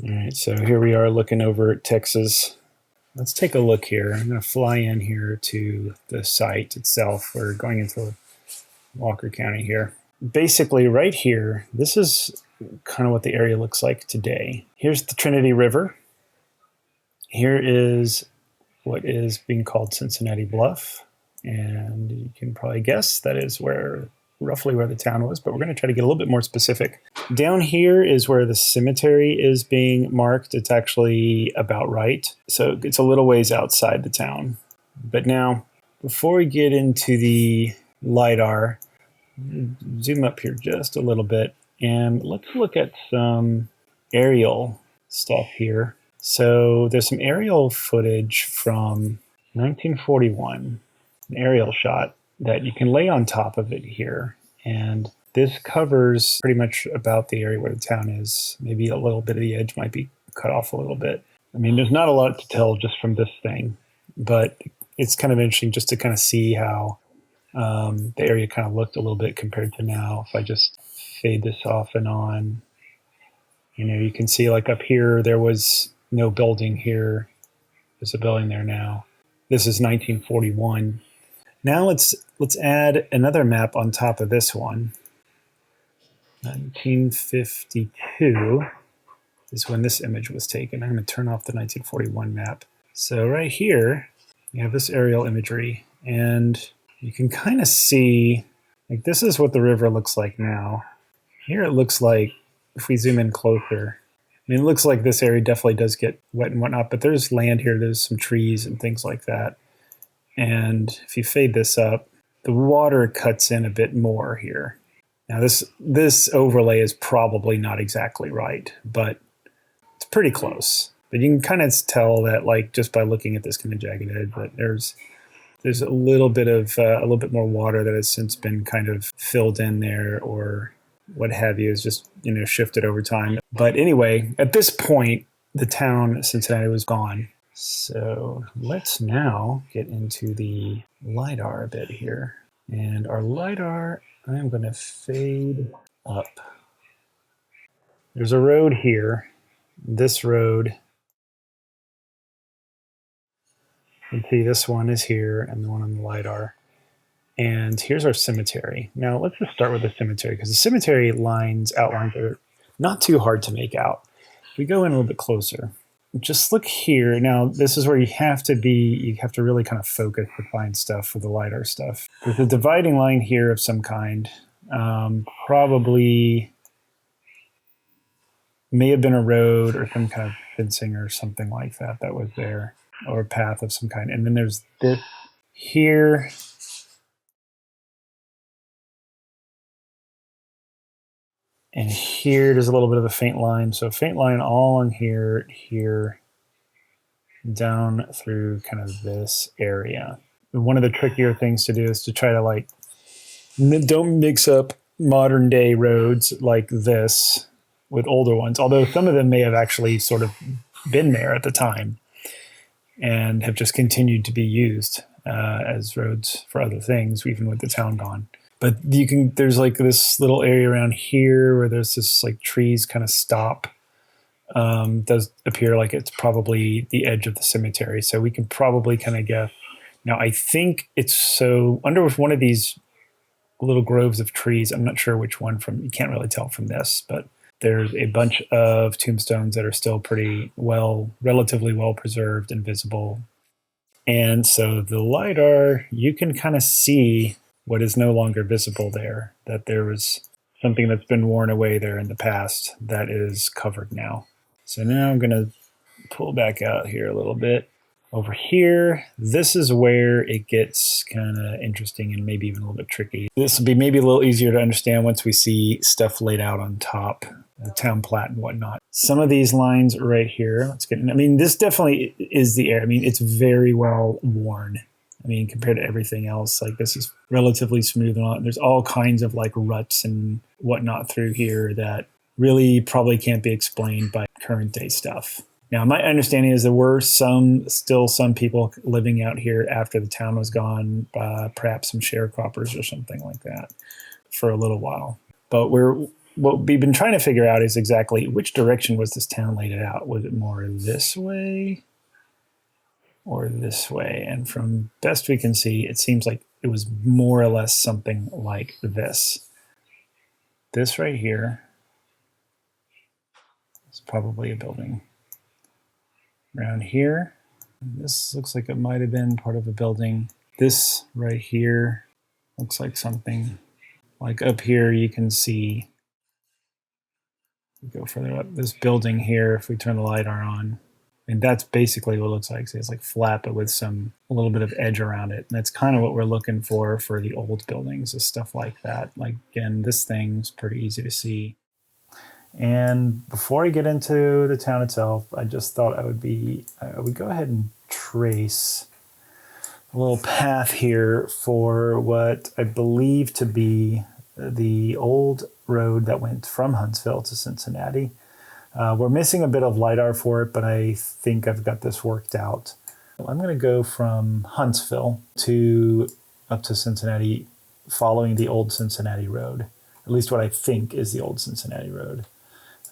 All right, so here we are looking over at Texas. Let's take a look here. I'm going to fly in here to the site itself. We're going into Walker County here. Basically, right here, this is kind of what the area looks like today. Here's the Trinity River. Here is what is being called Cincinnati Bluff. And you can probably guess that is roughly where the town was, but we're going to try to get a little bit more specific. Down here is where the cemetery is being marked. It's actually about right. So it's a little ways outside the town. But now, before we get into the LiDAR, zoom up here just a little bit, and let's look at some aerial stuff here. So there's some aerial footage from 1941, an aerial shot that you can lay on top of it here. And this covers pretty much about the area where the town is. Maybe a little bit of the edge might be cut off a little bit. I mean, there's not a lot to tell just from this thing, but it's kind of interesting just to kind of see how the area kind of looked a little bit compared to now. If I just fade this off and on, you can see like up here, there was no building here. There's a building there now. This is 1941. Now let's add another map on top of this one. 1952 is when this image was taken. I'm going to turn off the 1941 map. So right here, you have this aerial imagery, and you can kind of see, like, this is what the river looks like now. Here it looks like, if we zoom in closer, I mean, it looks like this area definitely does get wet and whatnot, but there's land here, there's some trees and things like that. And if you fade this up, the water cuts in a bit more here. Now this overlay is probably not exactly right, but it's pretty close. But you can kind of tell that, like, just by looking at this kind of jagged edge, that there's a little bit more water that has since been kind of filled in there, or what have you, is just shifted over time. But anyway, at this point, the town of Cincinnati was gone. So let's now get into the LiDAR a bit here. And our LiDAR, I'm going to fade up. There's a road here. This road, you can see this one is here and the one on the LiDAR. And here's our cemetery. Now let's just start with the cemetery, because the cemetery outlines are not too hard to make out. If we go in a little bit closer, just look here. Now, this is where you have to really kind of focus to find stuff for the LiDAR stuff. There's a dividing line here of some kind. Probably may have been a road or some kind of fencing or something like that was there, or a path of some kind. And then there's this here. And here, there's a little bit of a faint line. So a faint line all on here, down through kind of this area. One of the trickier things to do is to try to, don't mix up modern day roads like this with older ones, although some of them may have actually sort of been there at the time and have just continued to be used as roads for other things, even with the town gone. But there's like this little area around here where there's this like trees kind of stop. Does appear like it's probably the edge of the cemetery. So we can probably kind of guess. Now I think it's under one of these little groves of trees. I'm not sure which one you can't really tell from this, but there's a bunch of tombstones that are still relatively well preserved and visible. And so the LiDAR, you can kind of see what is no longer visible there, that there was something that's been worn away there in the past that is covered now. So now I'm going to pull back out here a little bit. Over here, this is where it gets kind of interesting and maybe even a little bit tricky. This will be maybe a little easier to understand once we see stuff laid out on top, the town plat and whatnot. Some of these lines right here, this definitely is the area. I mean, it's very well worn. I mean, compared to everything else, like, this is relatively smooth. And there's all kinds of like ruts and whatnot through here that really probably can't be explained by current day stuff. Now, my understanding is there were still some people living out here after the town was gone, perhaps some sharecroppers or something like that for a little while. But we're what we've been trying to figure out is exactly which direction was this town laid it out. Was it more this way or this way? And from best we can see, it seems like it was more or less something like this. This right here is probably a building. Around here, this looks like it might have been part of a building. This right here looks like something. Like up here, you can see, go further up, this building here, if we turn the LiDAR on, and that's basically what it looks like. So it's like flat, but with a little bit of edge around it. And that's kind of what we're looking for the old buildings, is stuff like that. Like, again, this thing's pretty easy to see. And before I get into the town itself, I just thought I would go ahead and trace a little path here for what I believe to be the old road that went from Huntsville to Cincinnati. We're missing a bit of LiDAR for it, but I think I've got this worked out. I'm going to go from Huntsville up to Cincinnati, following the old Cincinnati road, at least what I think is the old Cincinnati road.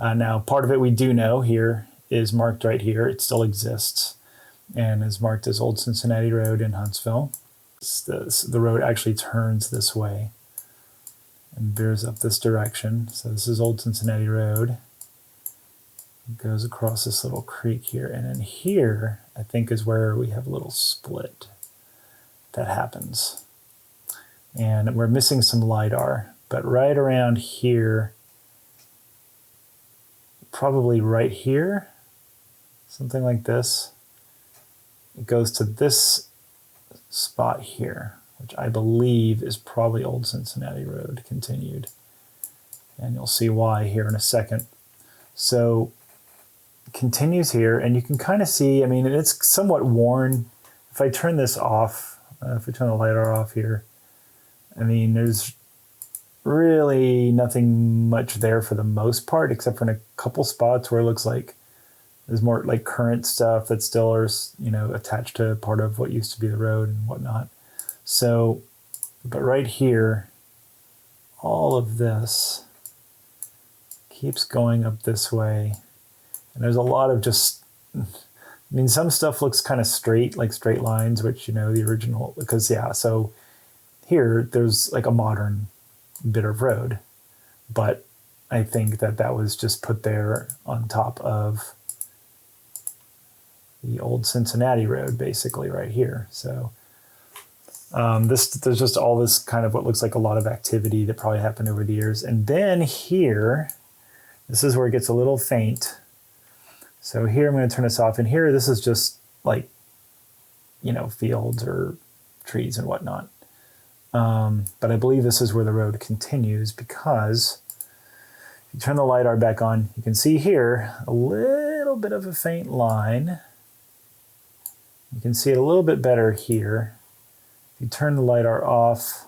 Now, part of it we do know here is marked right here. It still exists and is marked as Old Cincinnati Road in Huntsville. The road actually turns this way and veers up this direction. So this is Old Cincinnati Road. It goes across this little creek here. And then here, I think, is where we have a little split that happens. And we're missing some LiDAR, but right around here, probably right here, something like this, it goes to this spot here, which I believe is probably Old Cincinnati Road continued. And you'll see why here in a second. So it continues here, and you can kind of see, I mean, it's somewhat worn. If I turn this off, if we turn the LiDAR off here, I mean, there's really nothing much there for the most part, except for in a couple spots where it looks like there's more like current stuff that still is, attached to part of what used to be the road and whatnot. So, but right here, all of this keeps going up this way. And there's a lot of some stuff looks kind of straight, like straight lines, which, the original, because so here there's like a modern bit of road, but I think that was just put there on top of the old Cincinnati Road, basically right here. So there's just all this kind of what looks like a lot of activity that probably happened over the years. And then here, this is where it gets a little faint. So here I'm going to turn this off, and here this is just like, fields or trees and whatnot. But I believe this is where the road continues, because if you turn the LiDAR back on, you can see here a little bit of a faint line. You can see it a little bit better here. If you turn the LiDAR off,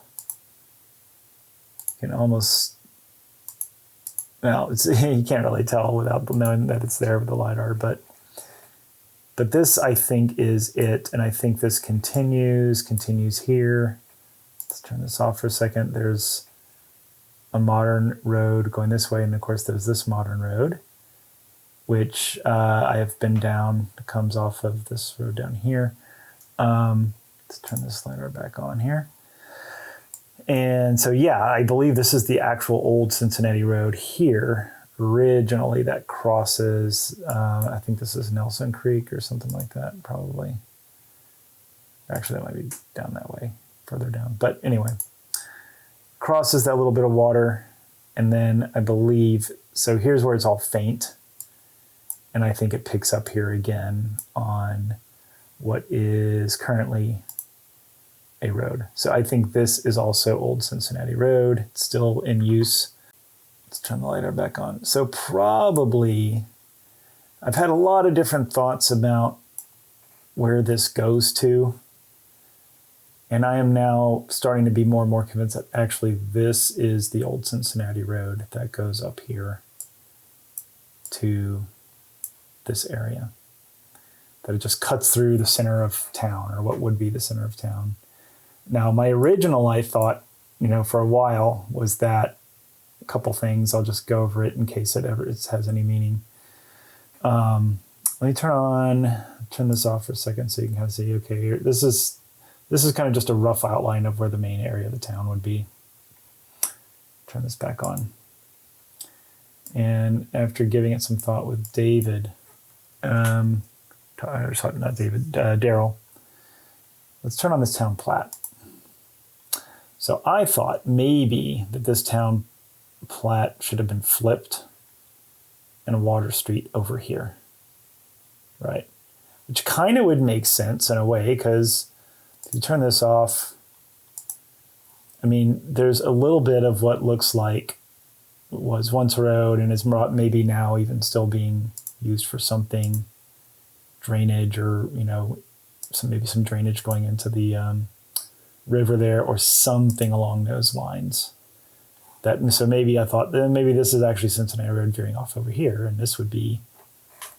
you can almost, you can't really tell without knowing that it's there with the LiDAR, but this, I think, is it. And I think this continues here. Let's turn this off for a second. There's a modern road going this way, and of course there's this modern road, which I have been down. It comes off of this road down here. Let's turn this LiDAR back on here. And so, I believe this is the actual old Cincinnati Road here, originally, that crosses, I think this is Nelson Creek or something like that, probably. Actually, that might be down that way, further down. But anyway, crosses that little bit of water. And then I believe, so here's where it's all faint. And I think it picks up here again on what is currently a road. So I think this is also Old Cincinnati Road. It's still in use. Let's turn the LiDAR back on. So probably, I've had a lot of different thoughts about where this goes to. And I am now starting to be more and more convinced that actually this is the Old Cincinnati Road that goes up here to this area. That it just cuts through the center of town, or what would be the center of town. Now, my original thought, for a while, was that couple things. I'll just go over it in case it has any meaning. Let me turn this off for a second so you can kind of see, okay, here, this is kind of just a rough outline of where the main area of the town would be. Turn this back on. And after giving it some thought with David, Darrell, let's turn on this town plat. So I thought maybe that this town plat should have been flipped and a water street over here, right? Which kind of would make sense in a way, because if you turn this off, I mean, there's a little bit of what looks like was once a road and is maybe now even still being used for something, drainage, or, you know, maybe some drainage going into the river there or something along those lines. So maybe I thought then maybe this is actually Cincinnati Road veering off over here, and this would be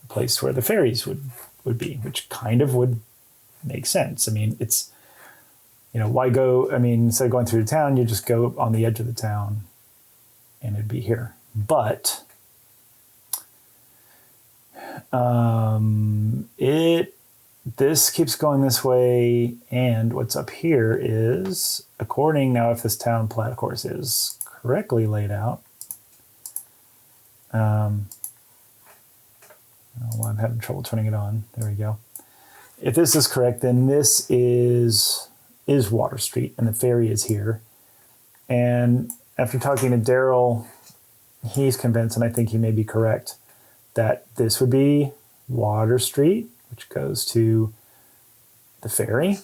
a place where the ferries would be, which kind of would make sense. I mean, it's, you know, why go, I mean, instead of going through the town, you just go on the edge of the town and it'd be here. But this keeps going this way, and what's up here is, according, now if this town plat, of course, is correctly laid out, oh, well, I'm having trouble turning it on. There we go. If this is correct, then this is Water Street, and the ferry is here. And after talking to Darrell, he's convinced, and I think he may be correct, that this would be Water Street, which goes to the ferry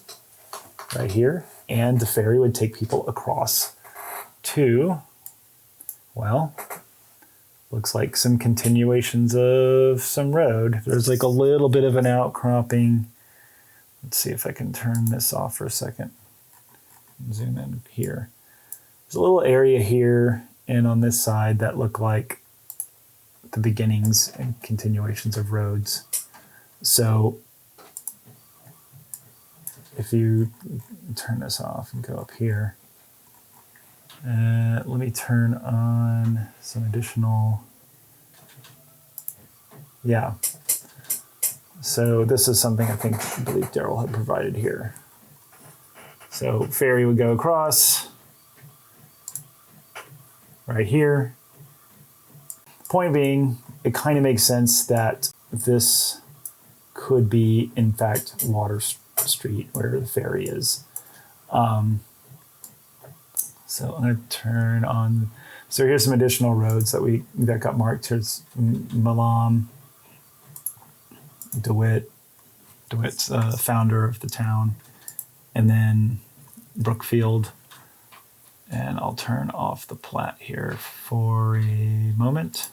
right here. And the ferry would take people across to, well, looks like some continuations of some road. There's like a little bit of an outcropping. Let's see if I can turn this off for a second. Zoom in here. There's a little area here and on this side that look like the beginnings and continuations of roads. So if you turn this off and go up here, let me turn on some additional, yeah. So this is something I believe Darrell had provided here. So ferry would go across right here. Point being, it kind of makes sense that this could be, in fact, Water Street, where the ferry is. So I'm going to turn on. So here's some additional roads that got marked. Here's Malam, DeWitt's founder of the town, and then Brookfield. And I'll turn off the plat here for a moment.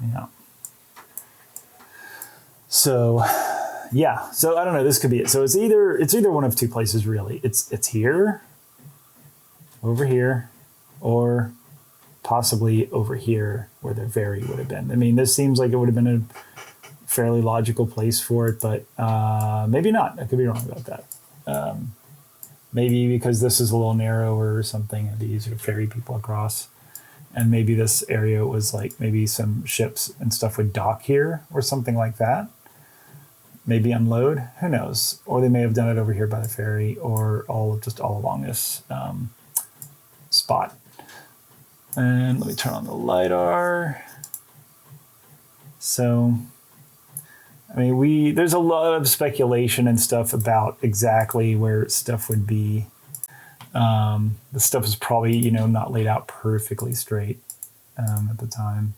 Yeah. So, yeah. So I don't know. This could be it. So it's either one of two places really. It's here, over here, or possibly over here where the ferry would have been. I mean, this seems like it would have been a fairly logical place for it, but maybe not. I could be wrong about that. Maybe because this is a little narrower or something, it'd be easier to ferry people across. And maybe this area was like, maybe some ships and stuff would dock here or something like that. Maybe unload, who knows? Or they may have done it over here by the ferry, or all along this spot. And let me turn on the LiDAR. So, I mean, there's a lot of speculation and stuff about exactly where stuff would be. The stuff is probably, not laid out perfectly straight at the time.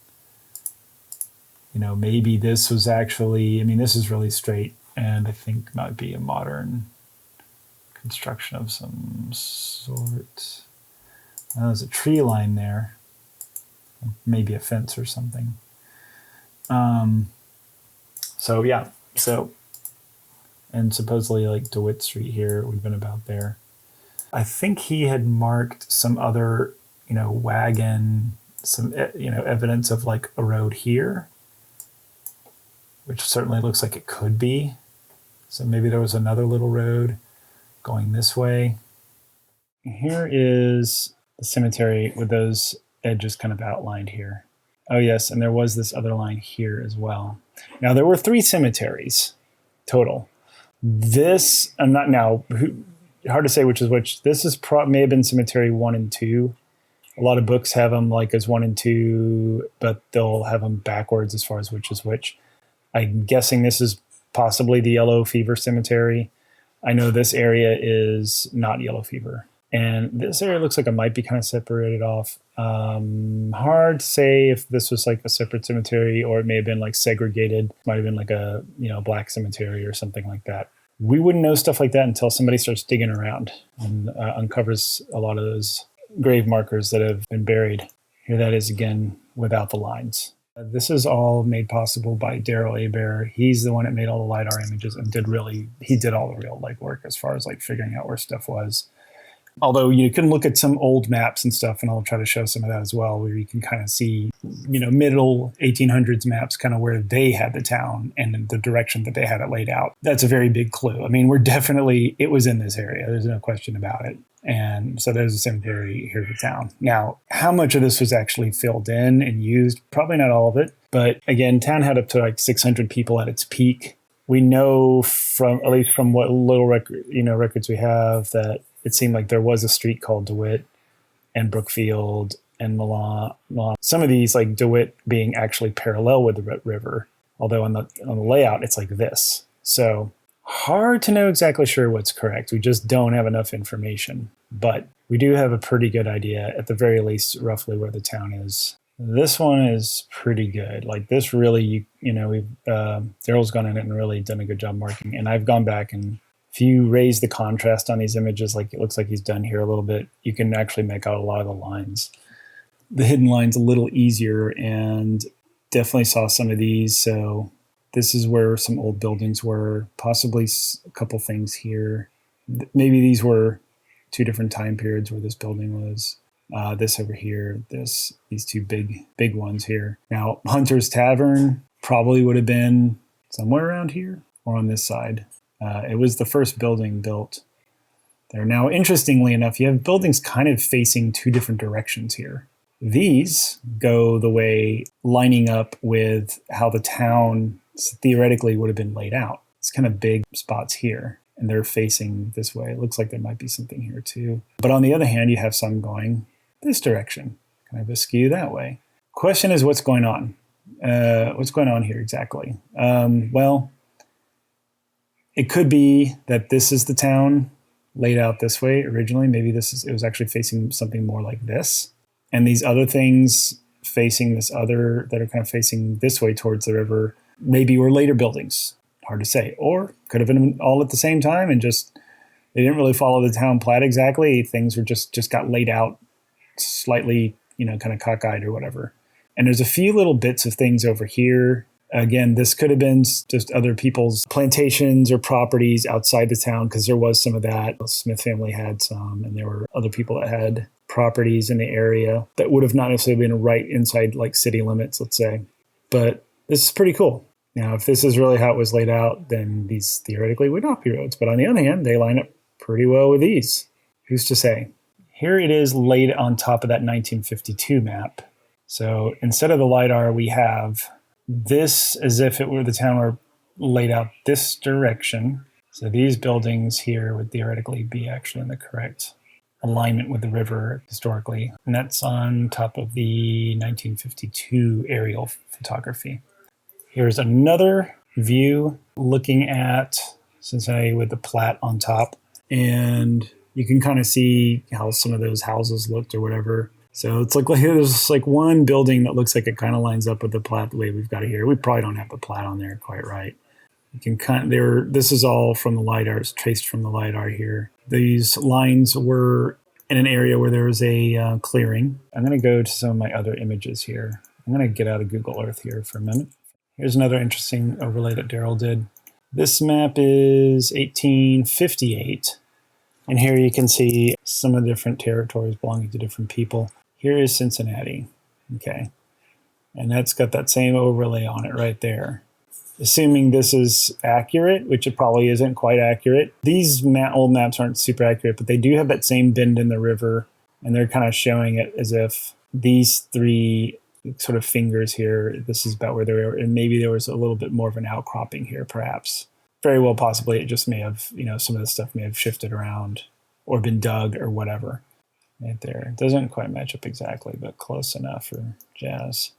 Maybe this was actually, this is really straight, and I think might be a modern construction of some sort. There's a tree line there, maybe a fence or something. So yeah, and supposedly like DeWitt Street here would have been about there. I think he had marked some other, wagon, some, evidence of like a road here, which certainly looks like it could be. So maybe there was another little road going this way. Here is the cemetery with those edges kind of outlined here. Oh yes, and there was this other line here as well. Now there were 3 cemeteries total. This, I'm not now, hard to say which is which. This is may have been cemetery 1 and 2. A lot of books have them like as 1 and 2, but they'll have them backwards as far as which is which. I'm guessing this is possibly the yellow fever cemetery. I know this area is not yellow fever. And this area looks like it might be kind of separated off. Hard to say if this was like a separate cemetery or it may have been like segregated. Might have been like a black cemetery or something like that. We wouldn't know stuff like that until somebody starts digging around and uncovers a lot of those grave markers that have been buried. Here that is again without the lines. This is all made possible by Darrell Hebert. He's the one that made all the LiDAR images and he did all the real legwork as far as like figuring out where stuff was. Although you can look at some old maps and stuff, and I'll try to show some of that as well, where you can kind of see, middle 1800s maps, kind of where they had the town and the direction that they had it laid out. That's a very big clue. I mean, it was in this area. There's no question about it. And so there's a cemetery here in the town. Now, how much of this was actually filled in and used? Probably not all of it. But again, town had up to like 600 people at its peak. We know at least from what little records we have, that it seemed like there was a street called DeWitt and Brookfield and Milan. Some of these, like DeWitt being actually parallel with the river, although on the layout, it's like this. So hard to know exactly sure what's correct. We just don't have enough information. But we do have a pretty good idea, at the very least, roughly where the town is. This one is pretty good. Like this really, Darrell's gone in it and really done a good job marking. And I've gone back and if you raise the contrast on these images, like it looks like he's done here a little bit, you can actually make out a lot of the lines. The hidden line's a little easier and definitely saw some of these. So this is where some old buildings were, possibly a couple things here. Maybe these were 2 different time periods where this building was. This over here, these 2 big ones here. Now, Hunter's Tavern probably would have been somewhere around here or on this side. It was the first building built there. Now, interestingly enough, you have buildings kind of facing 2 different directions here. These go the way lining up with how the town theoretically would have been laid out. It's kind of big spots here, and they're facing this way. It looks like there might be something here too. But on the other hand, you have some going this direction, kind of askew that way. Question is, what's going on? What's going on here exactly? Well, it could be that this is the town laid out this way originally. Maybe it was actually facing something more like this. And these other things facing this other, that are kind of facing this way towards the river, maybe were later buildings. Hard to say. Or could have been all at the same time and just, they didn't really follow the town plat exactly. Things were just got laid out slightly, kind of cockeyed or whatever. And there's a few little bits of things over here. Again, this could have been just other people's plantations or properties outside the town, because there was some of that. The Smith family had some, and there were other people that had properties in the area that would have not necessarily been right inside like city limits, let's say. But this is pretty cool. Now, if this is really how it was laid out, then these theoretically would not be roads. But on the other hand, they line up pretty well with these. Who's to say? Here it is laid on top of that 1952 map. So instead of the LiDAR, we have this as if it were the town were laid out this direction. So these buildings here would theoretically be actually in the correct alignment with the river historically. And that's on top of the 1952 aerial photography. Here's another view looking at Cincinnati with the plat on top. And you can kind of see how some of those houses looked or whatever. So it's like there's like one building that looks like it kind of lines up with the plat the way we've got it here. We probably don't have the plat on there quite right. You can kind of, this is all from the LiDAR. It's traced from the LiDAR here. These lines were in an area where there was a clearing. I'm going to go to some of my other images here. I'm going to get out of Google Earth here for a minute. Here's another interesting overlay that Darrell did. This map is 1858. And here you can see some of the different territories belonging to different people. Here is Cincinnati, okay? And that's got that same overlay on it right there. assuming this is accurate, which it probably isn't quite accurate. These old maps aren't super accurate, but they do have that same bend in the river, and they're kind of showing it as if these three sort of fingers here, this is about where they were, and maybe there was a little bit more of an outcropping here, perhaps. Very well, possibly it just may have, some of the stuff may have shifted around or been dug or whatever. Right there. It doesn't quite match up exactly, but close enough for jazz.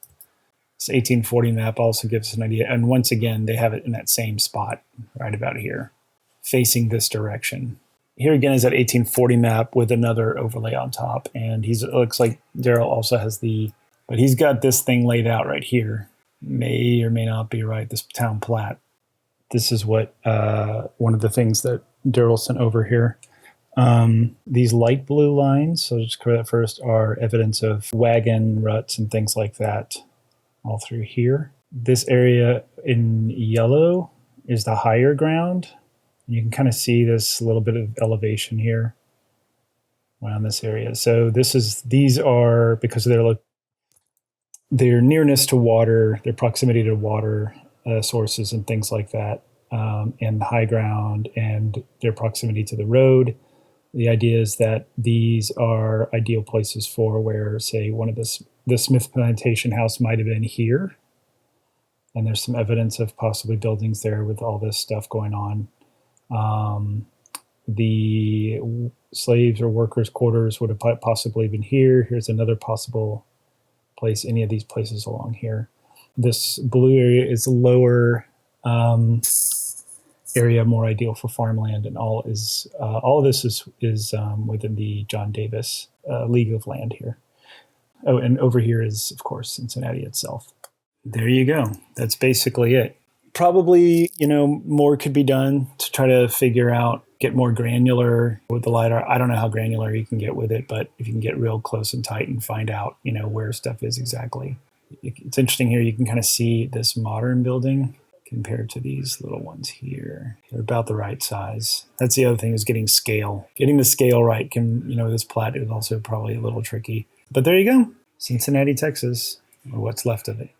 This 1840 map also gives us an idea. And once again, they have it in that same spot right about here, facing this direction. Here again is that 1840 map with another overlay on top. And it looks like Darrell also has but he's got this thing laid out right here. May or may not be right, this town plat. This is what one of the things that Darrell sent over here. These light blue lines, so just cover that first, are evidence of wagon ruts and things like that all through here. This area in yellow is the higher ground. You can kind of see this little bit of elevation here around this area. So these are, because of their nearness to water, their proximity to water sources and things like that, and the high ground and their proximity to the road. The idea is that these are ideal places for where, say, one of the Smith plantation house might have been here. And there's some evidence of possibly buildings there with all this stuff going on. The slaves or workers' quarters would have possibly been here. Here's another possible place, any of these places along here. This blue area is lower area, more ideal for farmland, and all of this is within the John Davis League of Land here. Oh, and over here is, of course, Cincinnati itself. There you go. That's basically it. Probably, more could be done to try to get more granular with the LiDAR. I don't know how granular you can get with it, but if you can get real close and tight and find out, where stuff is exactly. It's interesting here. You can kind of see this modern building compared to these little ones here. They're about the right size. That's the other thing, is getting scale. Getting the scale right this plat is also probably a little tricky. But there you go. Cincinnati, Texas, or what's left of it.